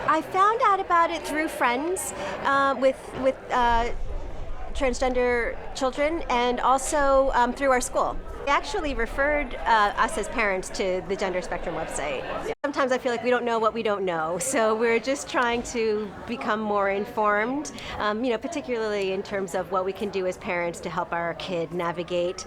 I found out about it through friends with transgender children, and also through our school. They actually referred us as parents to the Gender Spectrum website. Sometimes I feel like we don't know what we don't know, so we're just trying to become more informed, particularly in terms of what we can do as parents to help our kid navigate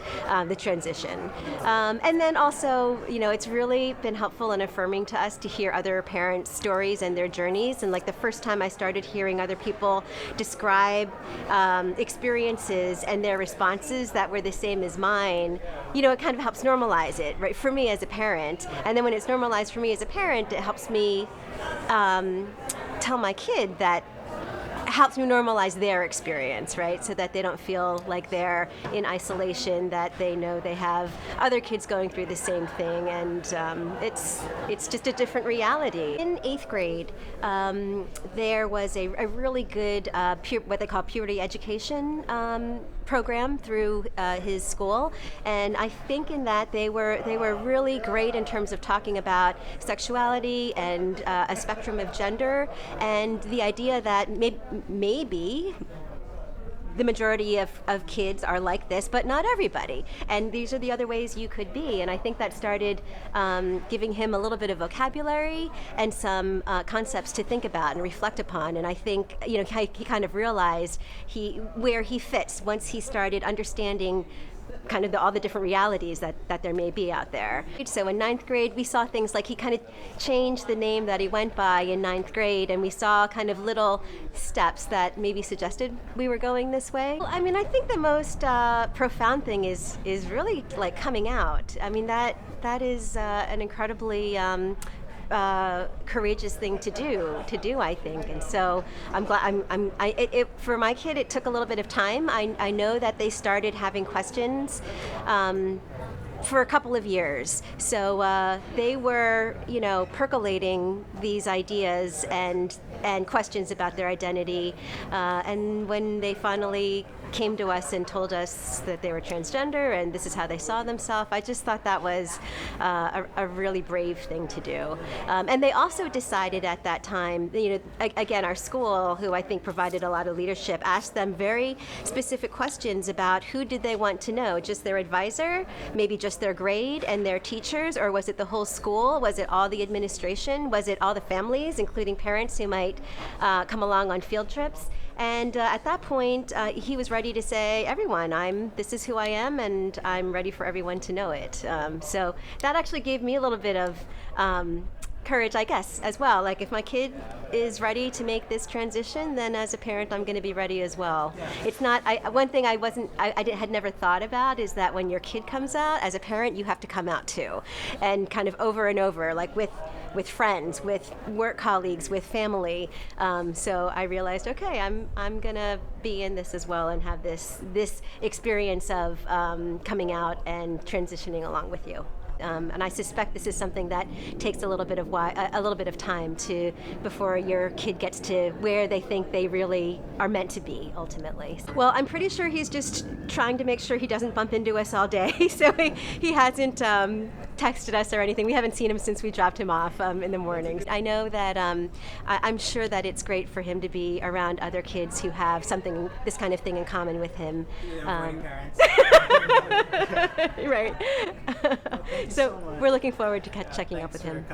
the transition. And then also, it's really been helpful and affirming to us to hear other parents' stories and their journeys. And like the first time I started hearing other people describe experiences and their responses that were the same as mine, it kind of helps normalize it, right, for me as a parent. And then when it's normalized for me as a parent, it helps me tell my kid that helps me normalize their experience, right? So that they don't feel like they're in isolation, that they know they have other kids going through the same thing, and it's just a different reality. In 8th grade, there was a really good what they call puberty education program through his school, and I think in that they were really great in terms of talking about sexuality and a spectrum of gender, and the idea that maybe the majority of kids are like this, but not everybody. And these are the other ways you could be. And I think that started giving him a little bit of vocabulary and some concepts to think about and reflect upon. And I think he kind of realized where he fits once he started understanding kind of all the different realities that there may be out there. So in 9th grade, we saw things like he kind of changed the name that he went by in 9th grade, and we saw kind of little steps that maybe suggested we were going this way. I mean, I think the most profound thing is really like coming out. I mean, that is an incredibly courageous thing to do, I think. And so I'm glad. For my kid, it took a little bit of time. I know that they started having questions for a couple of years. So they were, percolating these ideas and questions about their identity. And when they finally came to us and told us that they were transgender and this is how they saw themselves, I just thought that was a really brave thing to do. And they also decided at that time, again, our school, who I think provided a lot of leadership, asked them very specific questions about who did they want to know, just their advisor, maybe just their grade and their teachers, or was it the whole school? Was it all the administration? Was it all the families, including parents who might come along on field trips? And at that point, he was ready to say, everyone, this is who I am, and I'm ready for everyone to know it. So that actually gave me a little bit of courage, I guess, as well. Like, if my kid is ready to make this transition, then as a parent, I'm going to be ready as well. It's not, one thing I had never thought about is that when your kid comes out, as a parent, you have to come out too. And kind of over and over, like with friends, with work colleagues, with family. So I realized, okay, I'm gonna be in this as well and have this experience of coming out and transitioning along with you. And I suspect this is something that takes a little bit of time before your kid gets to where they think they really are meant to be ultimately. Well, I'm pretty sure he's just trying to make sure he doesn't bump into us all day. So he hasn't texted us or anything. We haven't seen him since we dropped him off in the mornings. I know that I'm sure that it's great for him to be around other kids who have this kind of thing in common with him. Right. So we're looking forward to checking up with him.